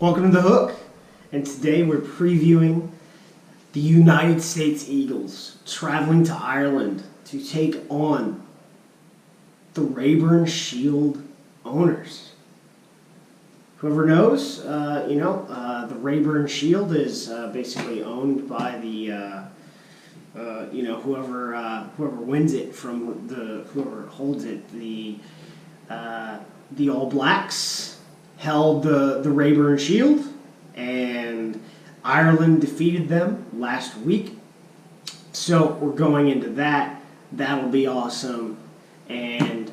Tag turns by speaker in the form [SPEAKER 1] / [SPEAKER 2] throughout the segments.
[SPEAKER 1] Welcome to The Hook, and today we're previewing the United States Eagles traveling to Ireland to take on the Rayburn Shield owners. Whoever knows, the Rayburn Shield is basically owned by the, whoever wins it from whoever holds it. The All Blacks held the Rayburn Shield, and Ireland defeated them last week. So we're going into that. That'll be awesome. And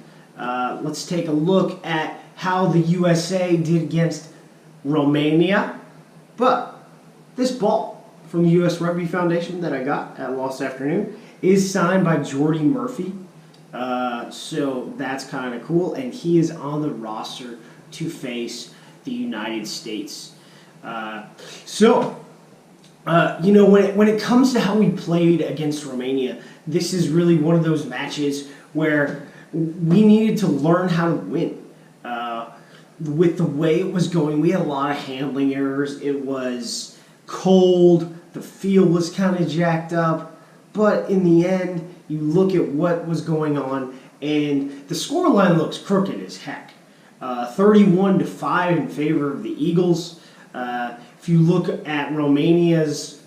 [SPEAKER 1] let's take a look at how the USA did against Romania. But this ball from the U.S. Rugby Foundation that I got at Lost Afternoon is signed by Jordy Murphy. So that's kind of cool. And he is on the roster to face the United States. When it comes to how we played against Romania, this is really one of those matches where we needed to learn how to win. With the way it was going, we had a lot of handling errors. It was cold. The field was kind of jacked up. But in the end, you look at what was going on, and the scoreline looks crooked as heck. 31-5 in favor of the Eagles. If you look at Romania's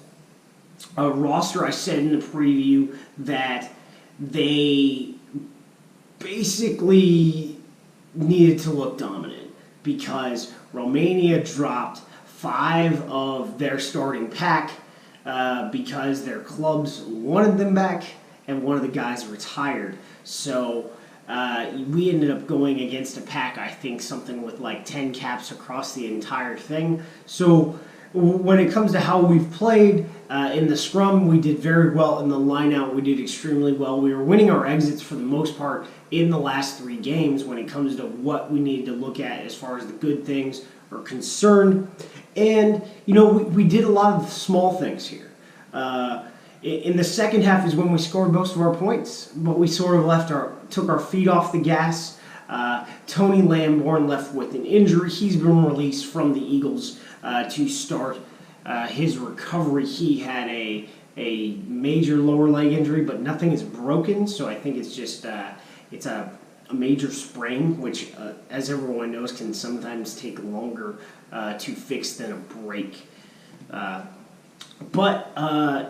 [SPEAKER 1] roster, I said in the preview that they basically needed to look dominant because Romania dropped 5 of their starting pack because their clubs wanted them back and one of the guys retired. So we ended up going against a pack, I think, something with like 10 caps across the entire thing. So when it comes to how we've played, in the scrum, we did very well. In the line-out, we did extremely well. We were winning our exits for the most part in the last 3 games when it comes to what we needed to look at as far as the good things are concerned. And, we did a lot of small things here. In the second half is when we scored most of our points, but we sort of took our feet off the gas. Tony Lamborn left with an injury. He's been released from the Eagles to start his recovery. He had a major lower leg injury, but nothing is broken, so I think it's just it's a major sprain, which, as everyone knows, can sometimes take longer to fix than a break. But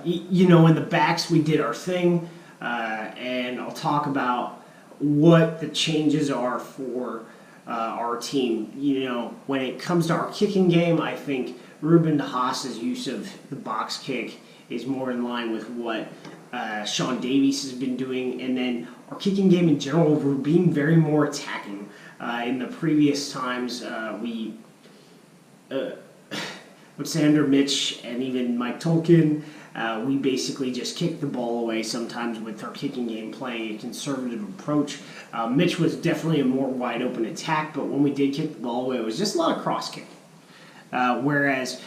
[SPEAKER 1] in the backs, we did our thing, and I'll talk about what the changes are for our team. When it comes to our kicking game, I think Ruben de Haas's use of the box kick is more in line with what Sean Davies has been doing, and then our kicking game in general, we're being very more attacking. In the previous times, with Sander, Mitch, and even Mike Tolkien, we basically just kicked the ball away sometimes with our kicking game, playing a conservative approach. Mitch was definitely a more wide-open attack, but when we did kick the ball away, it was just a lot of cross-kicking. Whereas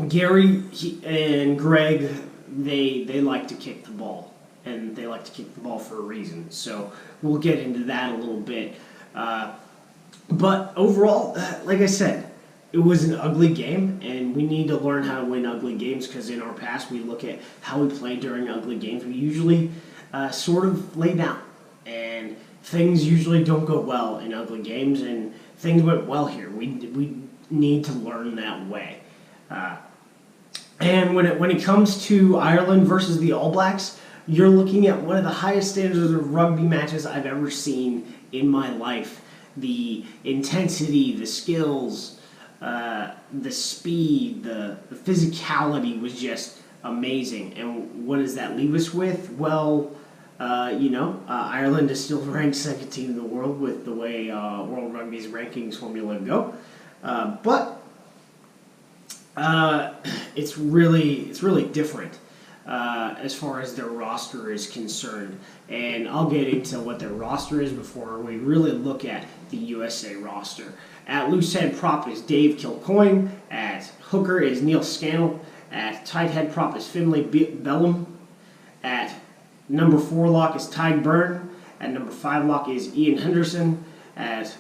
[SPEAKER 1] Gary and Greg, they like to kick the ball, and they like to kick the ball for a reason. So we'll get into that a little bit. But overall, like I said, it was an ugly game, and we need to learn how to win ugly games because in our past we look at how we play during ugly games. We usually sort of lay down, and things usually don't go well in ugly games, and things went well here. We need to learn that way. And when it comes to Ireland versus the All Blacks, you're looking at one of the highest standards of rugby matches I've ever seen in my life. The intensity, the skills, the speed, the physicality was just amazing. And what does that leave us with? Well, Ireland is still ranked second team in the world with the way World Rugby's rankings formula go. But it's really different as far as their roster is concerned. And I'll get into what their roster is before we really look at the USA roster. At loose head prop is Dave Kilcoyne. At hooker is Neil Scannell. At tight head prop is Finlay Bellum. At number 4 lock is Ty Byrne. At number 5 lock is Ian Henderson. At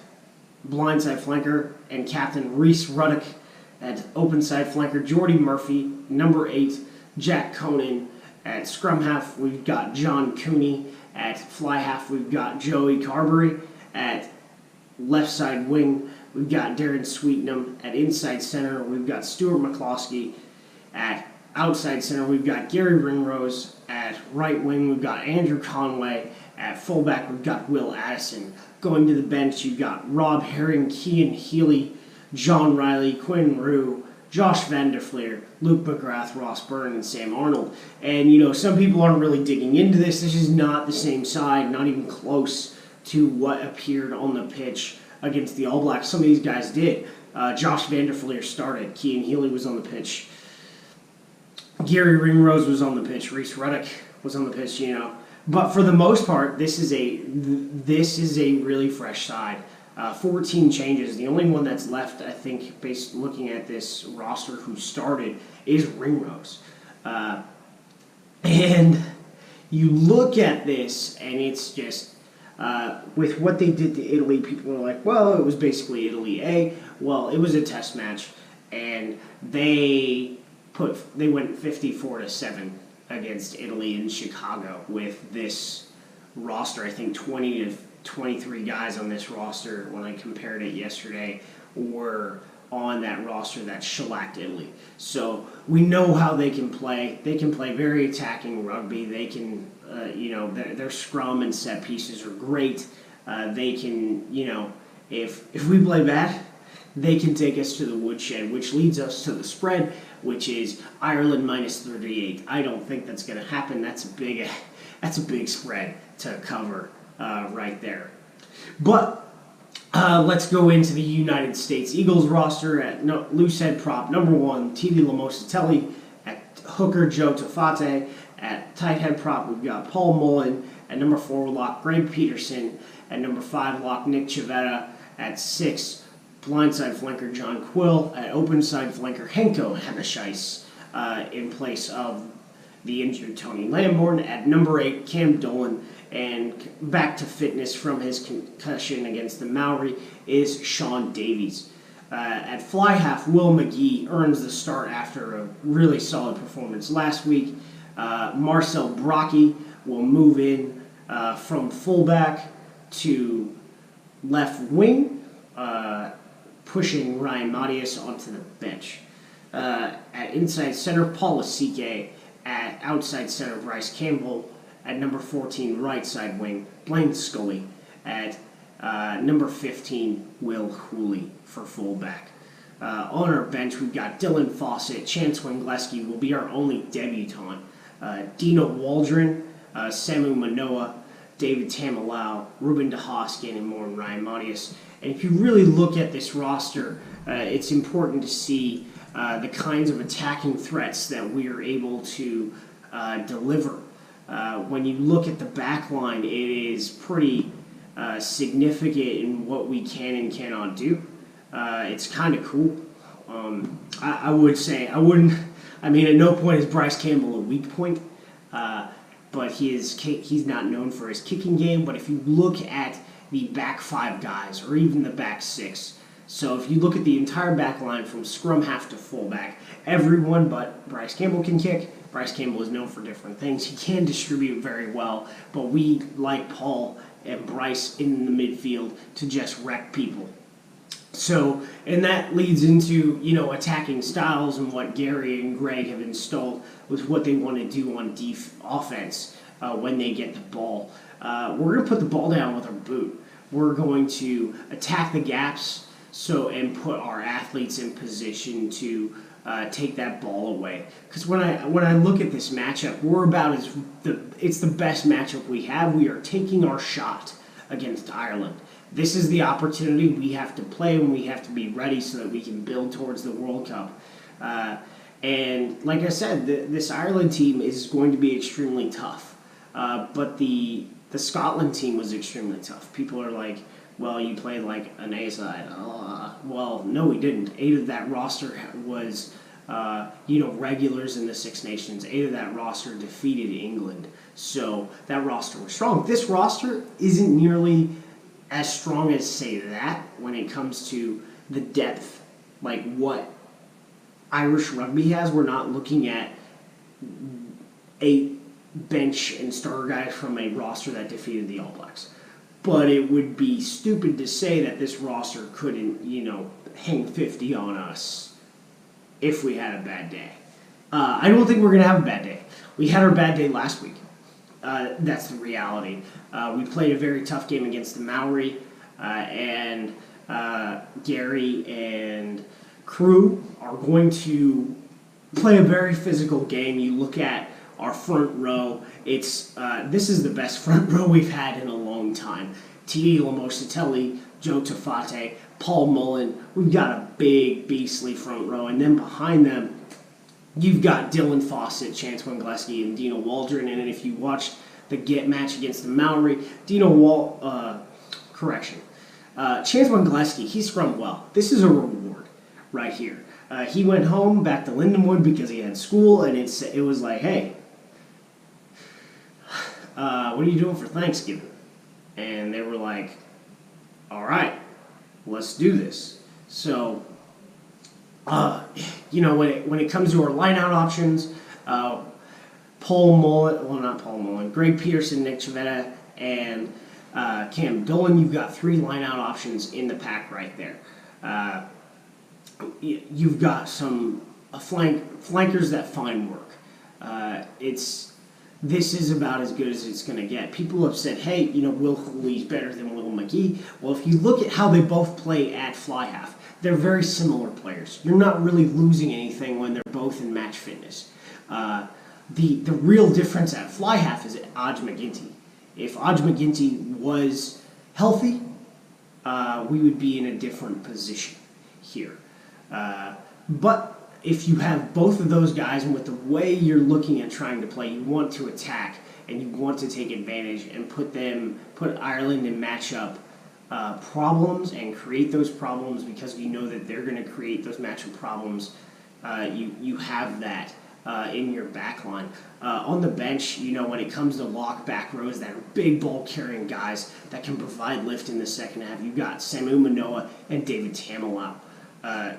[SPEAKER 1] blindside flanker and captain Reese Ruddock. At open side flanker, Jordy Murphy. Number 8, Jack Conan. At scrum half, we've got John Cooney. At fly half, we've got Joey Carberry. At left side wing, we've got Darren Sweetnam. At inside center, we've got Stuart McCloskey. At outside center, we've got Gary Ringrose. At right wing, we've got Andrew Conway. At fullback, we've got Will Addison. Going to the bench, you've got Rob Herring, Cian Healy, John Riley, Quinn Rue, Josh Van der Fleer, Luke McGrath, Ross Byrne, and Sam Arnold. And, some people aren't really digging into this. This is not the same side, not even close to what appeared on the pitch against the All Blacks. Some of these guys did. Josh Van der Fleer started. Cian Healy was on the pitch. Gary Ringrose was on the pitch. Reese Ruddock was on the pitch, But for the most part, this is a really fresh side. 14 changes. The only one that's left, I think, based looking at this roster who started, is Ringrose. And you look at this, and it's just, with what they did to Italy, people are like, well, it was basically Italy A. Well, it was a test match, and they went 54-7 against Italy in Chicago with this roster. I think 20 to 23 guys on this roster, when I compared it yesterday, were on that roster that shellacked Italy. So we know how they can play. They can play very attacking rugby. They can, their scrum and set pieces are great. They can, if we play bad, they can take us to the woodshed, which leads us to the spread, which is Ireland minus 38. I don't think that's going to happen. That's a big spread to cover right there. But let's go into the United States Eagles roster. At loose head prop, number 1, Titi Lamosatelli. At hooker, Joe Taufete'e. At tight head prop, we've got Paul Mullen. At number 4, lock Greg Peterson. At number 5, lock Nick Civetta. At 6, blindside flanker John Quill. At open side flanker Henko Hemesheis, in place of the injured Tony Lamborn. At number 8, Cam Dolan. And back to fitness from his concussion against the Maori is Sean Davies. At fly half, Will McGee earns the start after a really solid performance last week. Marcel Brocky will move in from fullback to left wing, pushing Ryan Matias onto the bench. At inside center, Paul Asike. At outside center, Bryce Campbell. At number 14, right side wing, Blaine Scully. At number 15, Will Hooley for fullback. On our bench, we've got Dylan Fawcett. Chance Wengleski will be our only debutant. Dino Waldron, Samu Manoa, David Tamalau, Ruben DeHoskin, and more, and Ryan Matias. And if you really look at this roster, it's important to see the kinds of attacking threats that we are able to deliver. When you look at the back line, it is pretty significant in what we can and cannot do. It's kind of cool. I would say, at no point is Bryce Campbell a weak point, but he's not known for his kicking game. But if you look at the back 5 guys, or even the back 6, so if you look at the entire back line from scrum half to fullback, everyone but Bryce Campbell can kick. Bryce Campbell is known for different things. He can distribute very well, but we like Paul and Bryce in the midfield to just wreck people. So, and that leads into, attacking styles and what Gary and Greg have installed with what they want to do on offense when they get the ball. We're going to put the ball down with our boot. We're going to attack the gaps and put our athletes in position to take that ball away. Because when I look at this matchup, it's the best matchup we have. We are taking our shot against Ireland. This is the opportunity we have to play, and we have to be ready so that we can build towards the World Cup. And like I said, this Ireland team is going to be extremely tough. But the Scotland team was extremely tough. People are like, well, you played like an A side. Well, no, we didn't. 8 of that roster was, regulars in the Six Nations. 8 of that roster defeated England. So that roster was strong. This roster isn't nearly as strong as say that when it comes to the depth, like what Irish rugby has. We're not looking at 8 bench and starter guys from a roster that defeated the All Blacks. But it would be stupid to say that this roster couldn't, hang 50 on us if we had a bad day. I don't think we're going to have a bad day. We had our bad day last week. That's the reality. We played a very tough game against the Maori, and Gary and crew are going to play a very physical game. You look at our front row. This is the best front row we've had in a long time. Taufete'e Lamositele, Joe Taufete'e, Paul Mullen. We've got a big, beastly front row. And then behind them, you've got Dylan Fawcett, Chance Wangleski, and Dino Waldron. And if you watched the match against the Maori, Chance Wangleski, he scrummed well. This is a reward right here. He went home back to Lindenwood because he had school, and it was like, hey, what are you doing for Thanksgiving? And they were like, all right, let's do this. So, when it comes to our line-out options, Greg Peterson, Nick Chavetta, and Cam Dolan, you've got 3 line-out options in the pack right there. You've got some flankers that find work. This is about as good as it's going to get. People have said, hey, Will Hooley's better than Will McGee. Well, if you look at how they both play at fly half, they're very similar players. You're not really losing anything when they're both in match fitness. The real difference at fly half is Aj MacGinty. If Aj MacGinty was healthy, we would be in a different position here. But if you have both of those guys, and with the way you're looking at trying to play, you want to attack and you want to take advantage and put Ireland in matchup problems and create those problems because we know that they're going to create those matchup problems. You have that in your back line. On the bench, when it comes to lock back rows that are big ball carrying guys that can provide lift in the second half, you've got Samu Manoa and David Tamilau.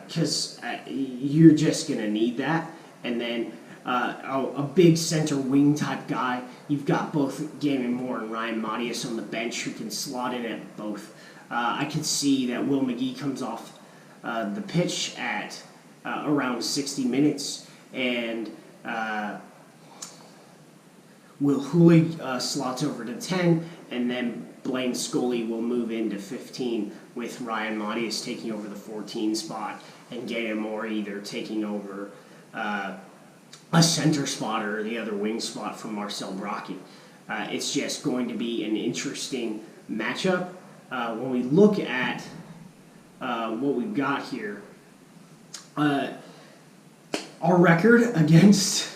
[SPEAKER 1] Because you're just going to need that. And then a big center wing type guy. You've got both Gavin Moore and Ryan Matias on the bench who can slot in at both. I could see that Will McGee comes off the pitch at around 60 minutes, and Will Hooley slots over to 10, and then Blaine Scully will move into 15 with Ryan Matias taking over the 14 spot and Gavin Moore either taking over a center spot or the other wing spot from Marcel Brocky. It's just going to be an interesting matchup. When we look at what we've got here, our record against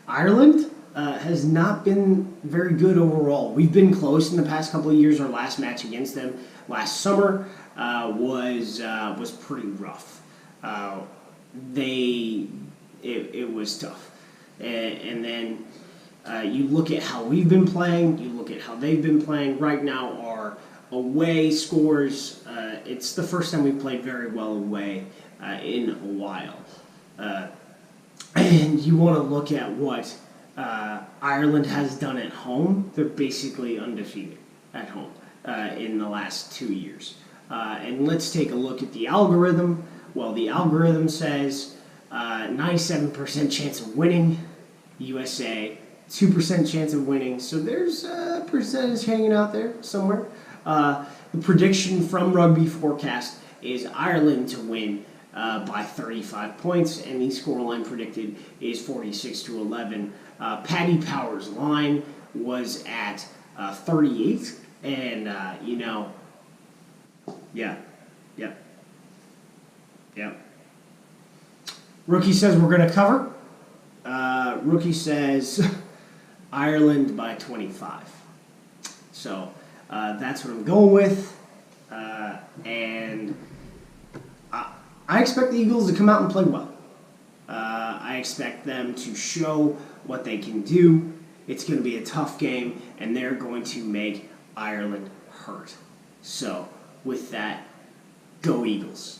[SPEAKER 1] Ireland has not been very good overall. We've been close in the past couple of years. Our last match against them last summer was pretty rough. It was tough. And then you look at how we've been playing, you look at how they've been playing. Right now, our away scores, it's the first time we've played very well away in a while. And you want to look at what Ireland has done at home. They're basically undefeated at home in the last 2 years. And let's take a look at the algorithm. Well, the algorithm says 97% chance of winning, USA, 2% chance of winning. So there's a percentage hanging out there somewhere. The prediction from Rugby Forecast is Ireland to win by 35 points, and the scoreline predicted is 46-11. Paddy Power's line was at 38, and Yep. Rookie says we're going to cover. Rookie says Ireland by 25. So that's what I'm going with. And I expect the Eagles to come out and play well. I expect them to show what they can do. It's going to be a tough game, and they're going to make Ireland hurt. So, with that, go Eagles.